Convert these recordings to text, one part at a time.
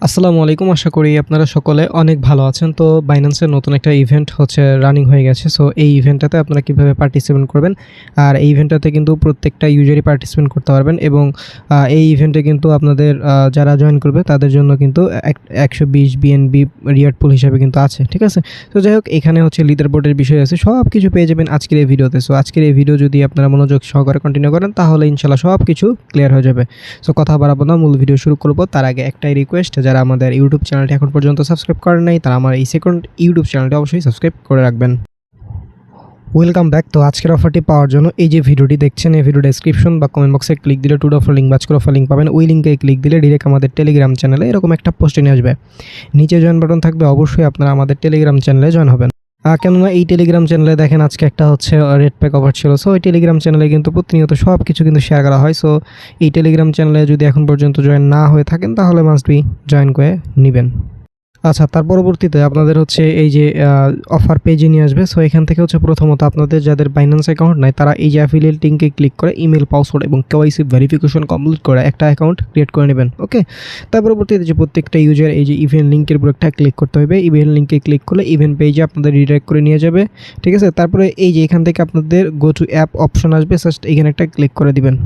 আসসালামু আলাইকুম। আশা করি আপনারা সকলে অনেক ভালো আছেন। তো বাইন্যান্সের নতুন একটা ইভেন্ট হচ্ছে রানিং হয়ে গেছে। সো এই ইভেন্টটাতে আপনারা কিভাবে পার্টিসিপেট করবেন, আর এই ইভেন্টটাতে কিন্তু প্রত্যেকটা ইউজারই পার্টিসিপেট করতে পারবেন এবং এই ইভেন্টে কিন্তু আপনাদের যারা জয়েন করবে তাদের জন্য কিন্তু 120 বিএনবি রিওয়ার্ড পুল হিসাবে কিন্তু আছে, ঠিক আছে? তো যাই হোক, এখানে হচ্ছে লিডার বোর্ডের বিষয় আছে, সব কিছু পেয়ে যাবেন আজকের এই ভিডিওতে। সো আজকের এই ভিডিও যদি আপনারা মনোযোগ সহকারে কন্টিনিউ করেন তাহলে ইনশাল্লাহ সব কিছু ক্লিয়ার হয়ে যাবে। সো কথা বাড়াবো না, মূল ভিডিও শুরু করবো। তার আগে একটাই রিকোয়েস্ট, যারা আমাদের ইউটিউব চ্যানেলটি এখন পর্যন্ত সাবস্ক্রাইব করেন নাই তারা আমার এই সেকেন্ড ইউটিউব চ্যানেলটি অবশ্যই সাবস্ক্রাইব করে রাখবেন। Welcome back. তো আজকের অফারটি পাওয়ার জন্য এই যে ভিডিওটি দেখছেন, এই ভিডিও ডেসক্রিপশন বা কমেন্ট বক্সে ক্লিক দিলে টুড অফার লিঙ্ক বা আজকের অফার লিঙ্ক পাবেন। ওই লিঙ্কে ক্লিক দিলে ডিরেক্ট আমাদের টেলিগ্রাম চ্যানেলে এরকম একটা পোস্টে নিয়ে আসবে, নিচে জয়েন বাটন থাকবে, অবশ্যই আপনারা আমাদের টেলিগ্রাম চ্যানেলে জয়েন হবেন। কেননা এই টেলিগ্রাম চ্যানেলে দেখেন আজকে একটা হচ্ছে রেড প্যাক অফার ছিল। সো এই টেলিগ্রাম চ্যানেলে কিন্তু প্রতিনিয়ত সব কিছু কিন্তু শেয়ার করা হয়। সো এই টেলিগ্রাম চ্যানেলে যদি এখন পর্যন্ত জয়েন না হয়ে থাকেন তাহলে মাস্ট বি জয়েন করে নেবেন। আচ্ছা, তার পরবর্তীতে আপনাদের হচ্ছে এই যে অফার পেজে নিয়ে আসবে। সো এখান থেকে হচ্ছে প্রথমত আপনাদের যাদের বাইন্যান্স অ্যাকাউন্ট নাই তারা এই যে অ্যাফিলিয়েট লিঙ্কে ক্লিক করে ইমেল, পাসওয়ার্ড এবং কেওয়াইসি ভেরিফিকেশন কমপ্লিট করে একটা অ্যাকাউন্ট ক্রিয়েট করে নেবেন। ওকে, তার পরবর্তীতে যে প্রত্যেকটা ইউজার এই যে ইভেন্ট লিঙ্কের উপর একটা ক্লিক করতে হবে। ইভেন্ট লিঙ্কে ক্লিক করলে ইভেন্ট পেজে আপনাদের রিডাইরেক্ট করে নিয়ে যাবে, ঠিক আছে? তারপরে এই যে এখান থেকে আপনাদের গো টু অ্যাপ অপশন আসবে, জাস্ট এখানে একটা ক্লিক করে দিবেন।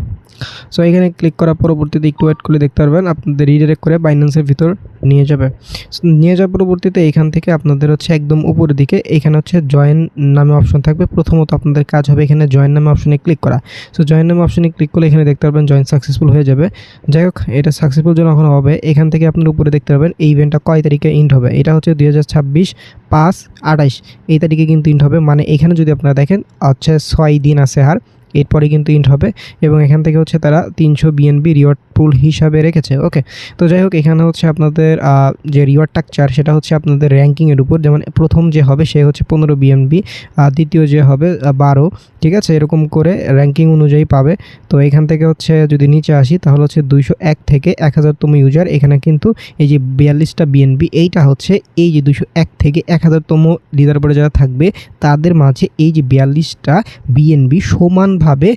সো এখানে ক্লিক করার পরবর্তীতে একটু ওয়েট করে দেখতে পারবেন আপনাদের রিডাইরেক্ট করে বাইন্যান্সের ভিতর নিয়ে যাবে। নিয়ে যাওয়ার পরবর্তীতে এখান থেকে আপনাদের হচ্ছে একদম উপরের দিকে এখানে হচ্ছে জয়েন নামে অপশন থাকবে। প্রথমত আপনাদের কাজ হবে এখানে জয়েন নামে অপশনে ক্লিক করা। সো জয়েন নামে অপশনে ক্লিক করলে এখানে দেখতে পারবেন জয়েন সাকসেসফুল হয়ে যাবে। যাই হোক, এটা সাকসেসফুল যখন হবে এখান থেকে আপনার উপরে দেখতে পারবেন এই ইভেন্টটা কয় তারিখে ইন্ড হবে। এটা হচ্ছে 2026/5/28 এই তারিখে কিন্তু ইন্ড হবে। মানে এখানে যদি আপনারা দেখেন হচ্ছে 6 দিন আছে আর এরপরে কিন্তু ইন্ট হবে এবং এখান থেকে হচ্ছে তারা 300 বিএনবি রিওয়ার্ড পুল হিসাবে রেখেছে। ওকে, তো যাই হোক, এখানে হচ্ছে আপনাদের যে রিওয়ার্ড স্ট্রাকচার সেটা হচ্ছে আপনাদের র্যাঙ্কিংয়ের উপর। যেমন প্রথম যে হবে সে হচ্ছে 15 বিএনবি, দ্বিতীয় যে হবে 12, ঠিক আছে? এরকম করে র্যাঙ্কিং অনুযায়ী পাবে। তো এখান থেকে হচ্ছে যদি নিচে আসি তাহলে হচ্ছে 201 থেকে 1000তম ইউজার, এখানে কিন্তু এই যে 42টা বিএনবি, এইটা হচ্ছে এই যে 201 থেকে 1000তম লিডার বোর্ডে যারা থাকবে তাদের মাঝে এই যে 42টা বিএনবি সমানভাবে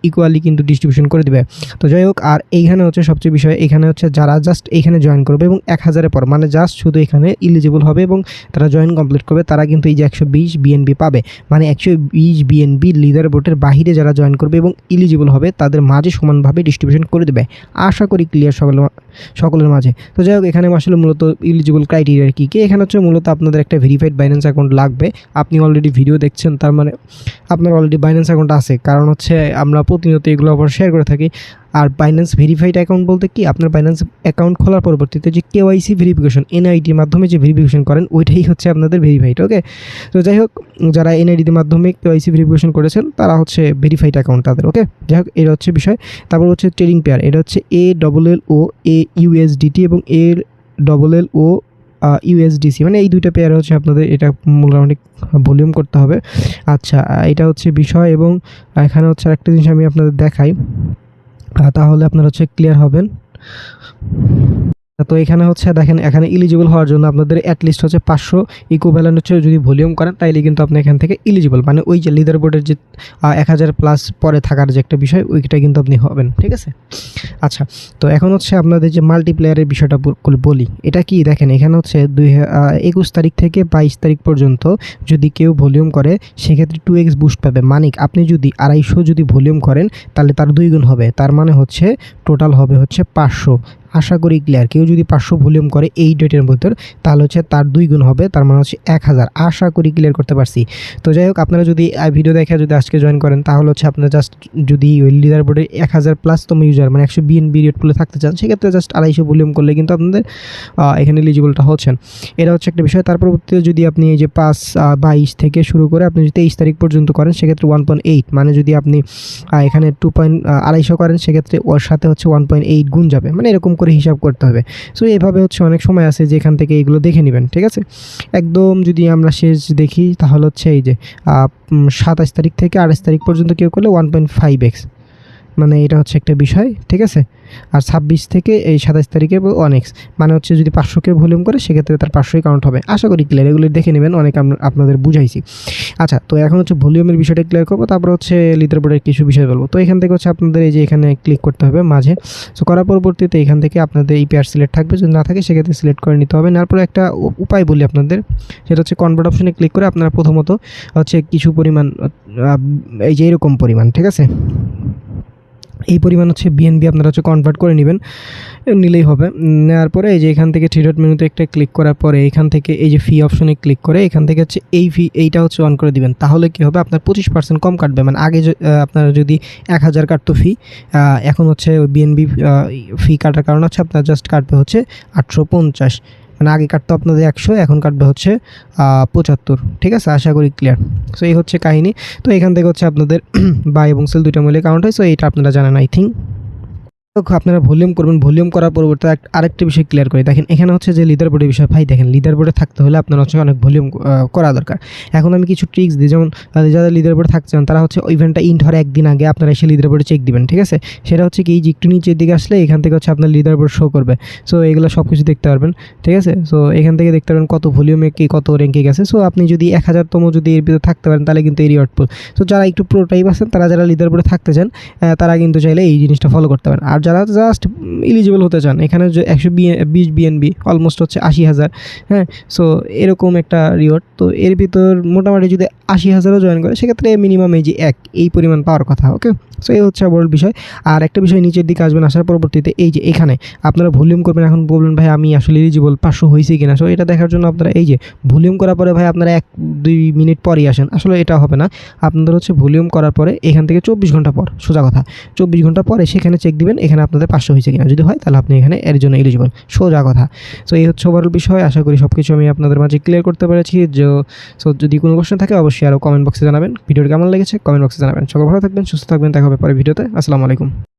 ইকুয়ালি কিন্তু ডিস্ট্রিবিউশন করে দেবে। তো যাই হোক, আর এইখানে হচ্ছে সবচেয়ে বিষয়, এখানে হচ্ছে যারা জাস্ট এখানে জয়েন করবে এবং 1000-এর পর মানে জাস্ট শুধু এখানে ইলিজিবল হবে এবং তারা জয়েন কমপ্লিট করবে, তারা কিন্তু এই যে 120 বিএনবি পাবে। মানে 120 বিএনবি লিডার বোর্ডের বাহিরে যারা জয়েন করবে এবং ইলিজিবল হবে তাদের মাঝে সমানভাবে ডিস্ট্রিবিউশন করে দেবে। আশা করি ক্লিয়ার সকলের মাঝে। তো যাই হোক, এখানে আসলে মূলত ইলিজিবল ক্রাইটেরিয়া কী কী, এখানে হচ্ছে মূলত আপনাদের একটা ভেরিফাইড বাইন্যান্স অ্যাকাউন্ট লাগবে। আপনি অলরেডি ভিডিও দেখছেন, তার মানে আপনার অলরেডি বাইন্যান্স অ্যাকাউন্ট আছে, কারণ হচ্ছে আমরা প্রতিনিয়ত এগুলো আবার শেয়ার করে থাকি। আর বাইন্যান্স ভেরিফাইড অ্যাকাউন্ট বলতে কি, আপনার বাইন্যান্স অ্যাকাউন্ট খোলার পরবর্তীতে যে কেওয়াইসি ভেরিফিকেশন এনআইডির মাধ্যমে যে ভেরিফিকেশন করেন ওইটাই হচ্ছে আপনাদের ভেরিফাইড। ওকে, তো যাই হোক, যারা এনআইডির মাধ্যমে কেওয়াইসি ভেরিফিকেশন করেছেন তারা হচ্ছে ভেরিফাইড অ্যাকাউন্ট তাদের। ওকে, যাই হোক, এটা হচ্ছে বিষয়। তারপর হচ্ছে ট্রেডিং পেয়ার, এটা হচ্ছে ALLO AUSDT এবং ALLO USDC, মানে এই দুইটা পেয়ার হচ্ছে আপনাদের এটা মোটামুটি ভলিউম করতে হবে। আচ্ছা, এটা হচ্ছে বিষয় এবং এখানে হচ্ছে আরেকটা জিনিস আমি আপনাদের দেখাই, তাহলে আপনারা হচ্ছে ক্লিয়ার হবেন। তো এখানে হচ্ছে দেখেন, এখানে ইলিজিবল হওয়ার জন্য আপনাদের অ্যাটলিস্ট হচ্ছে 500 ইকুইভ্যালেন্ট হচ্ছে যদি ভলিউম করেন তাইলে কিন্তু আপনি এখান থেকে ইলিজিবল, মানে ওই যে লিডার বোর্ডের যে 1000+ পরে থাকার যে একটা বিষয় ওইটা কিন্তু আপনি হবেন, ঠিক আছে? আচ্ছা, তো এখন হচ্ছে আপনাদের যে মাল্টিপ্লেয়ারের বিষয়টা বলি। এটা কি দেখেন, এখানে হচ্ছে 21 তারিখ থেকে 22 তারিখ পর্যন্ত যদি কেউ ভলিউম করে সেক্ষেত্রে 2x বুস্ট পাবে। মানে আপনি যদি 250 যদি ভলিউম করেন তাহলে তার 2 গুণ হবে, তার মানে হচ্ছে টোটাল হবে হচ্ছে 500। আশা করি ক্লিয়ার। কেউ যদি 500 ভলিউম করে এই ডেটের ভিতর তাহলে হচ্ছে তার 2 গুণ হবে, তার মানে হচ্ছে 1000। আশা করি ক্লিয়ার করতে পারছি। তো যাই হোক, আপনারা যদি ভিডিও দেখে যদি আজকে জয়েন করেন তাহলে হচ্ছে আপনারা জাস্ট যদি ওই লিডার বোর্ডে 1000+ ইউজার মানে 100 বিএনবি রিওয়ার্ড পুলে থাকতে চান সেক্ষেত্রে জাস্ট 250 ভলিউম করলে কিন্তু আপনাদের এখানে এলিজিবলটা হচ্ছেন। এটা হচ্ছে একটা বিষয়। তার পরবর্তীতে যদি আপনি এই যে 5/22 থেকে শুরু করে আপনি যদি 23 তারিখ পর্যন্ত করেন সেক্ষেত্রে 1.8, মানে যদি আপনি এখানে 2.250 করেন সেক্ষেত্রে ওর সাথে হচ্ছে 1.8 গুণ যাবে, মানে এরকম করে হিসাব করতে হবে। সো এইভাবে হচ্ছে অনেক সময় আছে যে এখান থেকে এগুলো দেখে নেবেন, ঠিক আছে? একদম যদি আমরা শেষ দেখি তাহলে হচ্ছে এই যে 27 তারিখ থেকে 28 তারিখ পর্যন্ত কেউ করলে 1.5x, মানে এটা হচ্ছে একটা বিষয়, ঠিক আছে। আর 26 থেকে এই 27 তারিখে 1x মানে হচ্ছে যদি 500কে ভলিউম করে সেক্ষেত্রে তার 500ই কাউন্ট হবে। আশা করি ক্লিয়ার, এগুলো দেখে নেবেন, অনেক আপনাদের বুঝাইছি। আচ্ছা, তো এখন হচ্ছে ভলিউমের বিষয়টা ক্লিয়ার করবো, তারপর হচ্ছে লিডার বোর্ডের কিছু বিষয় বলবো। তো এখান থেকে হচ্ছে আপনাদের এই যে এখানে ক্লিক করতে হবে মাঝে। সো করার পরবর্তীতে এখান থেকে আপনাদের এই পেয়ার সিলেক্ট থাকবে, যদি না থাকে সেক্ষেত্রে সিলেক্ট করে নিতে হবে। তারপরে একটা উপায় বলি আপনাদের, সেটা হচ্ছে কনভার্ট অপশনে ক্লিক করে আপনারা প্রথমত হচ্ছে কিছু পরিমাণ এই যে এরকম পরিমাণ, ঠিক আছে, এই পরিমাণ হচ্ছে বিএনবি আপনারা হচ্ছে কনভার্ট করে নেবেন, নিলেই হবে। নেওয়ার পরে এই যে এখান থেকে থ্রি ডট মেনুতে একটা ক্লিক করার পরে এখান থেকে এই যে ফি অপশনে ক্লিক করে এখান থেকে হচ্ছে এইটা হচ্ছে অন করে দিবেন। তাহলে কী হবে, আপনার 25% কম কাটবে। মানে আগে আপনারা যদি 1000 কাটতো ফি, এখন হচ্ছে বিএনবি ফি কাটার কারণে হচ্ছে আপনার জাস্ট কাটবে হচ্ছে 850। মানে আগে কাটতো আপনাদের 100, এখন কাটবে হচ্ছে 75, ঠিক আছে। আশা করি ক্লিয়ার। সো এই হচ্ছে কাহিনী। তো এখান থেকে হচ্ছে আপনাদের বাই এবং সেল দুইটা মিলে কাউন্ট হয়। সো এইটা আপনারা জানেন আই থিঙ্ক। আপনারা ভলিউম করবেন, ভলিউম করার পরবর্তী আরেকটা বিষয় ক্লিয়ার করে দেখেন। এখানে হচ্ছে যে লিডার বোর্ডের বিষয়, ভাই দেখেন লিডার বোর্ডে থাকতে হলে আপনার হচ্ছে অনেক ভলিউম করা দরকার। এখন আমি কিছু ট্রিক্স দিই, যেমন যারা লিডার বোর্ডে থাকতে চান তারা হচ্ছে ইভেন্টটা ইন্ট হওয়ার একদিন আগে আপনারা এসে লিডার বোর্ডে চেক দিবেন, ঠিক আছে। সেটা হচ্ছে কি, এই যে একটু নিচের দিকে আসলে এখান থেকে হচ্ছে আপনার লিডার বোর্ড শো করবে। সো এগুলো সব কিছু দেখতে পারবেন, ঠিক আছে। সো এখান থেকে দেখতে পারবেন কত ভলিউমে কি কত র্যাঙ্কে গেছে। সো আপনি যদি 1000তম যদি এর ভিতরে থাকতে পারেন তাহলে কিন্তু এই রিওয়ার্ড পুল। সো যারা একটু প্রো টাইপ আছেন, তারা যারা লিডার বোর্ডে থাকতে চান তারা কিন্তু চাইলে এই জিনিসটা ফলো করতে পারেন। আর যারা জাস্ট এলিজিবল হতে চান, এখানে 120 বিএনবি অলমোস্ট হচ্ছে 80,000, হ্যাঁ। সো এরকম একটা রিওয়ার্ড। তো এর ভিতর মোটামুটি যদি 80,000ও জয়েন করে সেক্ষেত্রে মিনিমাম এই যে এই পরিমাণ পাওয়ার কথা, ওকে। সো এই হচ্ছে বড় বিষয়। আর একটা বিষয়, নিচের দিকে আসবেন, আসার পরবর্তীতে এই যে এখানে আপনারা ভলিউম করবেন। এখন বলবেন ভাই আমি আসলে এলিজিবল 500 হয়েছে কিনা। সো এটা দেখার জন্য আপনারা এই যে ভলিউম করার পরে ভাই আপনারা 1-2 মিনিট পরই আসেন, আসলে এটা হবে না। আপনাদের হচ্ছে ভলিউম করার পরে এখান থেকে 24 ঘন্টা পর, সোজা কথা 24 ঘন্টা পরে সেখানে চেক দিবেন এখানে আপনাদের 500 হয়েছে কিনা। যদি হয় তাহলে আপনি এখানে এর জন্য এলিজিবল, সোজা কথা। সো এই হচ্ছে ওভারঅল বিষয়। আশা করি সব কিছু আমি আপনাদের মাঝে ক্লিয়ার করতে পেরেছি। সো যদি কোনো কোশ্চেন থাকে অবশ্যই আরও কমেন্ট বক্সে জানাবেন। ভিডিওটি কেমন লেগেছে কমেন্ট বক্সে জানাবেন। সকল ভালো থাকবেন, সুস্থ থাকবেন, দেখা হবে পরে ভিডিওতে। আসসালামু আলাইকুম।